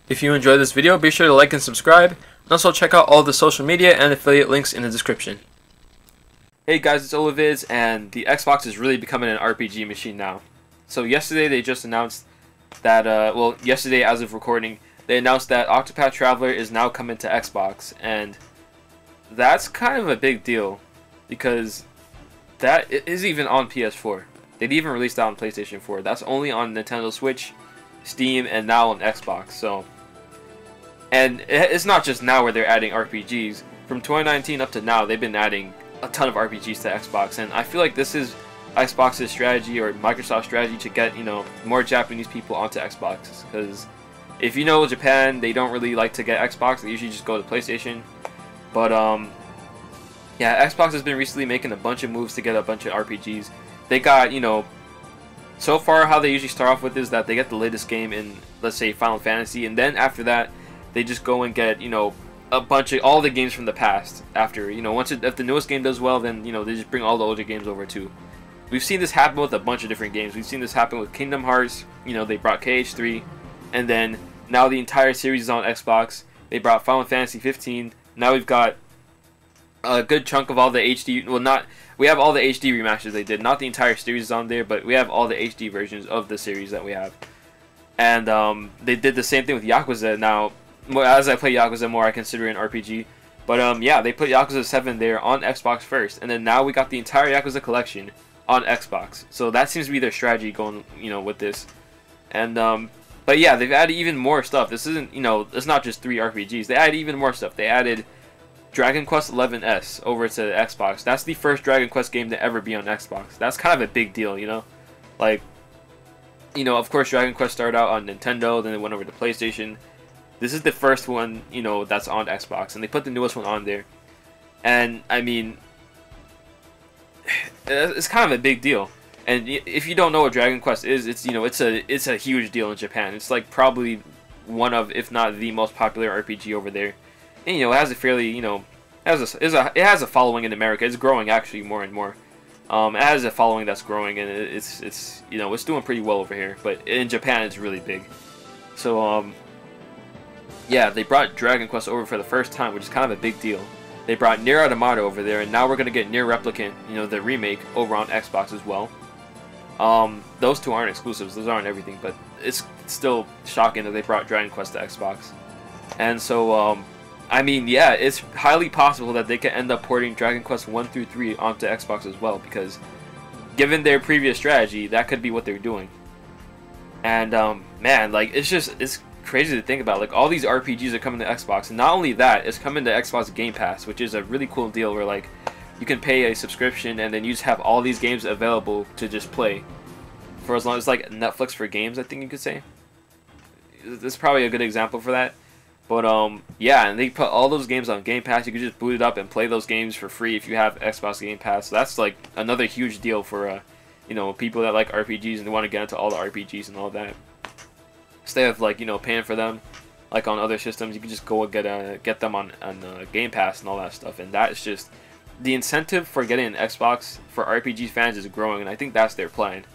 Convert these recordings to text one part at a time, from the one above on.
If you enjoyed this video, be sure to like and subscribe, and also check out all the social media and affiliate links in the description. Hey guys, it's Oluvids, and the Xbox is really becoming an RPG machine now. So yesterday they just announced that, well, yesterday as of recording, they announced that Octopath Traveler is now coming to Xbox, and that's kind of a big deal, because that is even on PS4. They'd even released that on PlayStation 4. That's only on Nintendo Switch, Steam, and now on Xbox. So, and it's not just now where they're adding RPGs. From 2019 up to now, they've been adding a ton of RPGs to Xbox, and I feel like this is Xbox's strategy, or Microsoft's strategy, to get, you know, more Japanese people onto Xbox. Because if you know Japan, they don't really like to get Xbox. They usually just go to PlayStation. But yeah, Xbox has been recently making a bunch of moves to get a bunch of RPGs. They got, you know, so far how they usually start off with is that they get the latest game in, let's say, Final Fantasy, and then after that they just go and get, you know, a bunch of all the games from the past. After, you know, if the newest game does well, then, you know, they just bring all the older games over too. We've seen this happen with a bunch of different games. We've seen this happen with Kingdom Hearts. You know, they brought KH3, and then now the entire series is on Xbox. They brought Final Fantasy 15. Now we've got a good chunk of all the HD, well, not, we have all the HD remasters they did. Not the entire series is on there, but we have all the HD versions of the series that we have. And they did the same thing with Yakuza. Now, as I play Yakuza more, I consider it an RPG. But yeah, they put Yakuza 7 there on Xbox first, and then now we got the entire Yakuza collection on Xbox. So that seems to be their strategy going, you know, with this. And but yeah, they've added even more stuff. This isn't, you know, it's not just 3 RPGs. They added even more stuff. They added Dragon Quest XI over to Xbox. That's the first Dragon Quest game to ever be on Xbox. That's kind of a big deal, you know? Like, you know, of course Dragon Quest started out on Nintendo, then it went over to PlayStation. This is the first one, you know, that's on Xbox, and they put the newest one on there. And, I mean, it's kind of a big deal. And if you don't know what Dragon Quest is, it's, you know, it's a huge deal in Japan. It's like probably one of, if not the most popular RPG over there. And, you know, it has a fairly, you know, it has a following in America. It's growing actually more and more. It has a following that's growing, and it's you know, it's doing pretty well over here. But in Japan, it's really big. So yeah, they brought Dragon Quest over for the first time, which is kind of a big deal. They brought Nier Automata over there, and now we're gonna get Nier Replicant, you know, the remake, over on Xbox as well. Those two aren't exclusives; those aren't everything, but it's still shocking that they brought Dragon Quest to Xbox. And so I mean, yeah, it's highly possible that they could end up porting Dragon Quest 1 through 3 onto Xbox as well, because given their previous strategy, that could be what they're doing. And man, like, it's crazy to think about. Like, all these RPGs are coming to Xbox, and not only that, it's coming to Xbox Gamepass, which is a really cool deal where, like, you can pay a subscription and then you just have all these games available to just play for as long as, like, Netflix for games, I think you could say. This is probably a good example for that. But yeah, and they put all those games on Game Pass. You can just boot it up and play those games for free if you have Xbox Game Pass. So that's like another huge deal for you know, people that like RPGs and they want to get into all the RPGs and all that. Instead of, like, you know, paying for them like on other systems, you can just go and get them on Game Pass and all that stuff. And that is just, the incentive for getting an Xbox for RPG fans is growing, and I think that's their plan.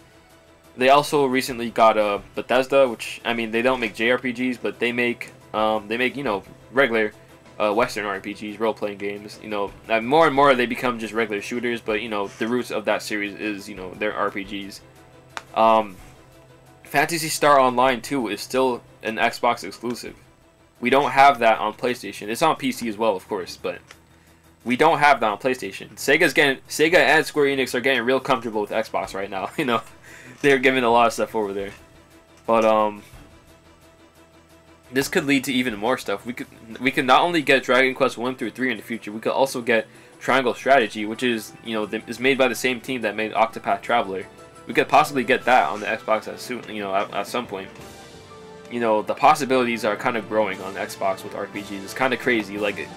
They also recently got Bethesda, which, I mean, they don't make JRPGs, but they make you know, regular Western RPGs, role-playing games. You know, and more they become just regular shooters, but, you know, the roots of that series is, you know, their RPGs. Phantasy Star Online 2 is still an Xbox exclusive. We don't have that on PlayStation. It's on PC as well, of course, but we don't have that on PlayStation. Sega and Square Enix are getting real comfortable with Xbox right now. You know, they're giving a lot of stuff over there. But this could lead to even more stuff. We could not only get Dragon Quest 1 through 3 in the future, we could also get Triangle Strategy, which is, you know, is made by the same team that made Octopath Traveler. We could possibly get that on the Xbox at some point. You know, the possibilities are kind of growing on Xbox with RPGs. It's kind of crazy. Like,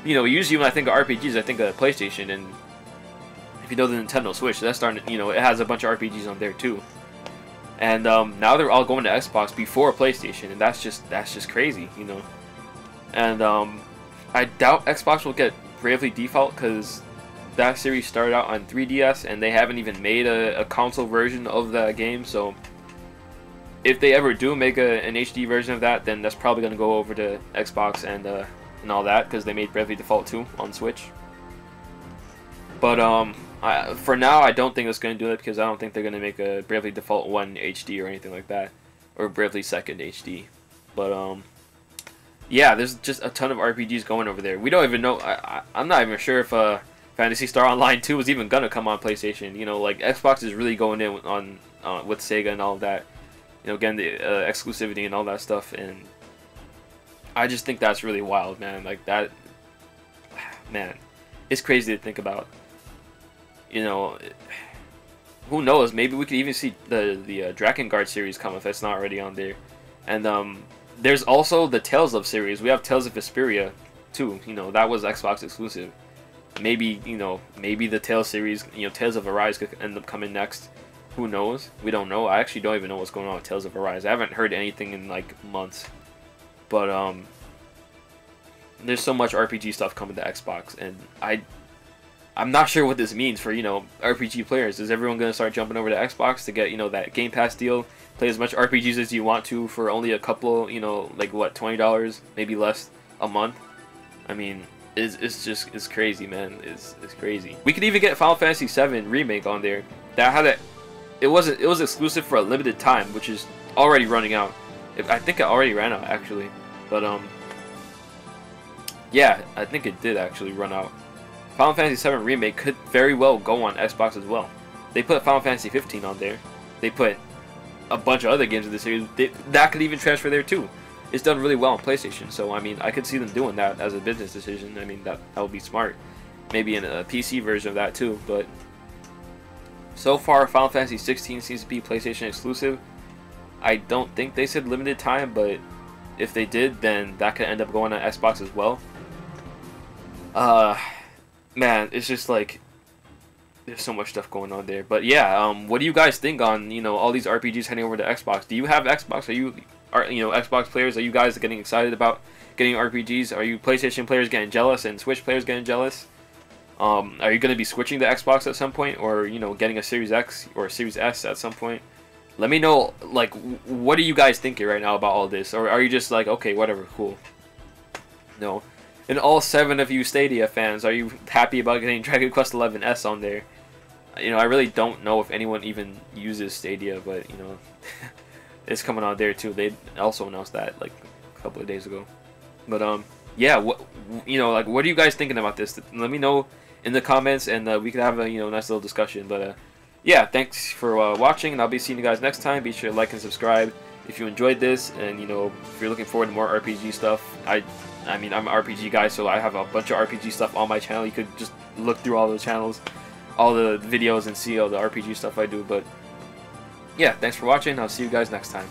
you know, usually when I think of RPGs, I think of PlayStation, and if you know the Nintendo Switch, that's starting. You know, it has a bunch of RPGs on there too. And now they're all going to Xbox before PlayStation, and that's just crazy, you know. And I doubt Xbox will get Bravely Default, because that series started out on 3DS, and they haven't even made a console version of that game. So if they ever do make an HD version of that, then that's probably gonna go over to Xbox and all that, because they made Bravely Default 2 on Switch. But for now, I don't think it's gonna do it, because I don't think they're gonna make a Bravely Default 1 HD or anything like that, or Bravely 2nd HD. But yeah, there's just a ton of RPGs going over there. We don't even know. I'm not even sure if Phantasy Star Online 2 is even gonna come on PlayStation. You know, like Xbox is really going in on with Sega and all of that. You know, again, the exclusivity and all that stuff, and I just think that's really wild, man. Like that, man, it's crazy to think about. You know, who knows? Maybe we could even see the Drakengard series come if it's not already on there. And there's also the Tales of series. We have Tales of Vesperia too. You know, that was Xbox exclusive. Maybe, you know, maybe the Tales series, you know, Tales of Arise could end up coming next. Who knows? We don't know. I actually don't even know what's going on with Tales of Arise. I haven't heard anything in like months. But there's so much RPG stuff coming to Xbox, and I'm not sure what this means for, you know, RPG players. Is everyone gonna start jumping over to Xbox to get, you know, that Game Pass deal? Play as much RPGs as you want to for only a couple, you know, like what, $20, maybe less a month? I mean, it's crazy, man. It's crazy. We could even get Final Fantasy VII Remake on there. That had it was exclusive for a limited time, which is already running out. I think it already ran out actually, but yeah, I think it did actually run out. Final Fantasy VII Remake could very well go on Xbox as well. They put Final Fantasy 15 on there. They put a bunch of other games in the series. That could even transfer there too. It's done really well on PlayStation, so I mean, I could see them doing that as a business decision. I mean, that would be smart. Maybe in a PC version of that too, but so far, Final Fantasy 16 seems to be PlayStation exclusive. I don't think they said limited time, but if they did, then that could end up going on Xbox as well. Man, it's just like there's so much stuff going on there. But yeah, what do you guys think on, you know, all these RPGs heading over to Xbox? Do you have Xbox? Are you know, Xbox players? Are you guys getting excited about getting RPGs? Are you PlayStation players getting jealous and Switch players getting jealous? Are you going to be switching to Xbox at some point, or, you know, getting a Series X or a Series S at some point? Let me know, like, what are you guys thinking right now about all this? Or are you just like, okay, whatever, cool? No. And all 7 of you Stadia fans, are you happy about getting Dragon Quest XI S on there? You know, I really don't know if anyone even uses Stadia, but, you know, it's coming on there too. They also announced that like a couple of days ago. But yeah, what, you know, like, what are you guys thinking about this? Let me know in the comments, and we could have a, you know, nice little discussion. But yeah, thanks for watching, and I'll be seeing you guys next time. Be sure to like and subscribe if you enjoyed this, and, you know, if you're looking forward to more RPG stuff. I mean, I'm an RPG guy, so I have a bunch of RPG stuff on my channel. You could just look through all those channels, all the videos, and see all the RPG stuff I do. But yeah, thanks for watching. I'll see you guys next time.